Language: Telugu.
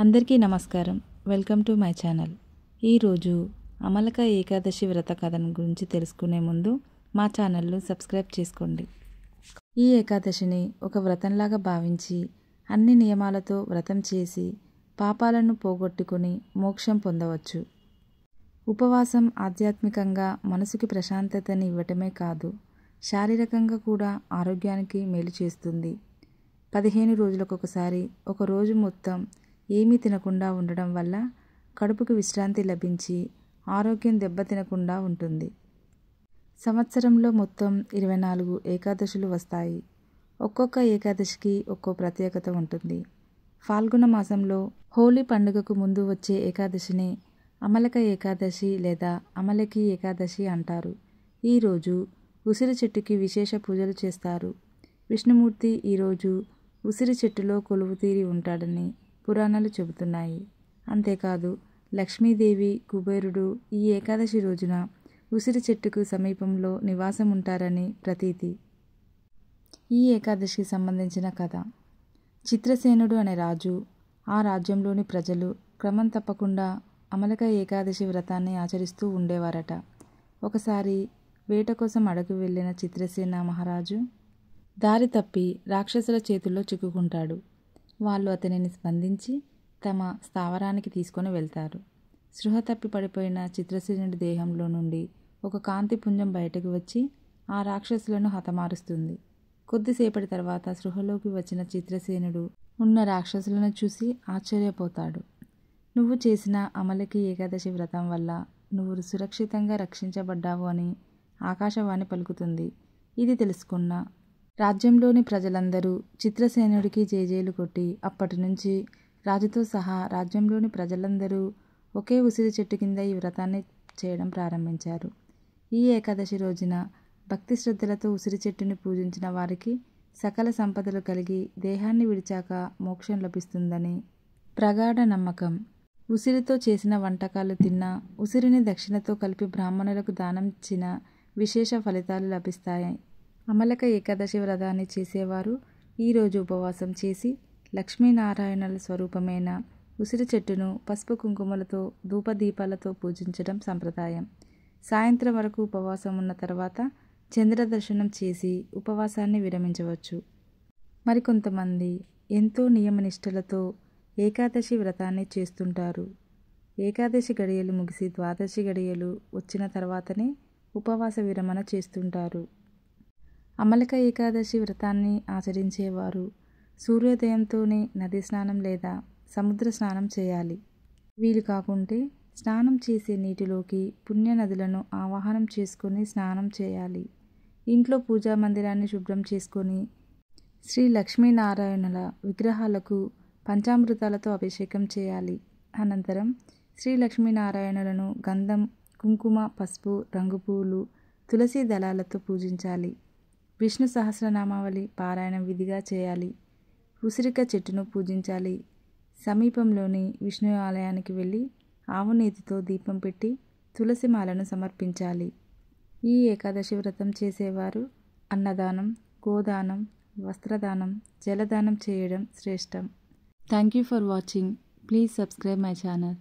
అందరికీ నమస్కారం. Welcome to my channel. ఈరోజు అమలక ఏకాదశి వ్రత కథను గురించి తెలుసుకునే ముందు మా ఛానల్ను సబ్స్క్రైబ్ చేసుకోండి. ఈ ఏకాదశిని ఒక వ్రతంలాగా భావించి అన్ని నియమాలతో వ్రతం చేసి పాపాలను పోగొట్టుకొని మోక్షం పొందవచ్చు. ఉపవాసం ఆధ్యాత్మికంగా మనసుకి ప్రశాంతతని ఇవ్వటమే కాదు, శారీరకంగా కూడా ఆరోగ్యానికి మేలు చేస్తుంది. 15 రోజులకొకసారి ఒక రోజు మొత్తం ఏమీ తినకుండా ఉండడం వల్ల కడుపుకు విశ్రాంతి లభించి ఆరోగ్యం దెబ్బతినకుండా ఉంటుంది. సంవత్సరంలో మొత్తం 24 ఏకాదశులు వస్తాయి. ఒక్కొక్క ఏకాదశికి ఒక్కో ప్రత్యేకత ఉంటుంది. ఫాల్గుణ మాసంలో హోలీ పండుగకు ముందు వచ్చే ఏకాదశిని అమలక ఏకాదశి లేదా అమలకి ఏకాదశి అంటారు. ఈరోజు ఉసిరి చెట్టుకి విశేష పూజలు చేస్తారు. విష్ణుమూర్తి ఈరోజు ఉసిరి చెట్టులో కొలువుతీరి ఉంటాడని పురాణాలు చెబుతున్నాయి. అంతేకాదు, లక్ష్మీదేవి, కుబేరుడు ఈ ఏకాదశి రోజున ఉసిరి చెట్టుకు సమీపంలో నివాసం ఉంటారని ప్రతీతి. ఈ ఏకాదశికి సంబంధించిన కథ. చిత్రసేనుడు అనే రాజు, ఆ రాజ్యంలోని ప్రజలు క్రమం తప్పకుండా అమలక ఏకాదశి వ్రతాన్ని ఆచరిస్తూ ఉండేవారట. ఒకసారి వేట కోసం అడవికి వెళ్ళిన చిత్రసేన మహారాజు దారి తప్పి రాక్షసుల చేతుల్లో చిక్కుకుంటాడు. వాళ్ళు అతనిని బంధించి తమ స్థావరానికి తీసుకొని వెళ్తారు. స్పృహ తప్పి పడిపోయిన చిత్రసేనుడి దేహంలో నుండి ఒక కాంతిపుంజం బయటకు వచ్చి ఆ రాక్షసులను హతమారుస్తుంది. కొద్దిసేపటి తర్వాత స్పృహలోకి వచ్చిన చిత్రసేనుడు ఉన్న రాక్షసులను చూసి ఆశ్చర్యపోతాడు. నువ్వు చేసిన అమలకి ఏకాదశి వ్రతం వల్ల నువ్వు సురక్షితంగా రక్షించబడ్డావు అని ఆకాశవాణి పలుకుతుంది. ఇది తెలుసుకున్న రాజ్యంలోని ప్రజలందరూ చిత్రసేనుడికి జేజేలు కొట్టి అప్పటి నుంచి రాజుతో సహా రాజ్యంలోని ప్రజలందరూ ఒకే ఉసిరి చెట్టు కింద ఈ వ్రతాన్ని చేయడం ప్రారంభించారు. ఈ ఏకాదశి రోజున భక్తి శ్రద్ధలతో ఉసిరి చెట్టుని పూజించిన వారికి సకల సంపదలు కలిగి దేహాన్ని విడిచాక మోక్షం లభిస్తుందని ప్రగాఢ నమ్మకం. ఉసిరితో చేసిన వంటకాలు తిన్నా, ఉసిరిని దక్షిణతో కలిపి బ్రాహ్మణులకు దానం ఇచ్చిన విశేష ఫలితాలు లభిస్తాయి. అమలక ఏకాదశి వ్రతాన్ని చేసేవారు ఈరోజు ఉపవాసం చేసి లక్ష్మీనారాయణుల స్వరూపమైన ఉసిరి చెట్టును పసుపు కుంకుమలతో ధూపదీపాలతో పూజించడం సంప్రదాయం. సాయంత్రం వరకు ఉపవాసం ఉన్న తర్వాత చంద్రదర్శనం చేసి ఉపవాసాన్ని విరమించవచ్చు. మరికొంతమంది ఎంతో నియమనిష్టలతో ఏకాదశి వ్రతాన్ని చేస్తుంటారు. ఏకాదశి గడియలు ముగిసి ద్వాదశి గడియలు వచ్చిన తర్వాతనే ఉపవాస విరమణ చేస్తుంటారు. అమలక ఏకాదశి వ్రతాన్ని ఆచరించేవారు సూర్యోదయంతోనే నది స్నానం లేదా సముద్ర స్నానం చేయాలి. వీలు కాకుంటే స్నానం చేసే నీటిలోకి పుణ్య నదులను ఆవాహనం చేసుకొని స్నానం చేయాలి. ఇంట్లో పూజా మందిరాన్ని శుభ్రం చేసుకొని శ్రీ లక్ష్మీనారాయణుల విగ్రహాలకు పంచామృతాలతో అభిషేకం చేయాలి. అనంతరం శ్రీ లక్ష్మీనారాయణులను గంధం, కుంకుమ, పసుపు, రంగు పువ్వులు, తులసి దళాలతో పూజించాలి. విష్ణు సహస్రనామావళి పారాయణం విధిగా చేయాలి. ఉసిరిక చెట్టును పూజించాలి. సమీపంలోని విష్ణు ఆలయానికి వెళ్ళి ఆవు నేతితో దీపం పెట్టి తులసి మాలను సమర్పించాలి. ఈ ఏకాదశి వ్రతం చేసేవారు అన్నదానం, గోదానం, వస్త్రదానం, జలదానం చేయడం శ్రేష్టం. Thank you for watching. Please subscribe my channel.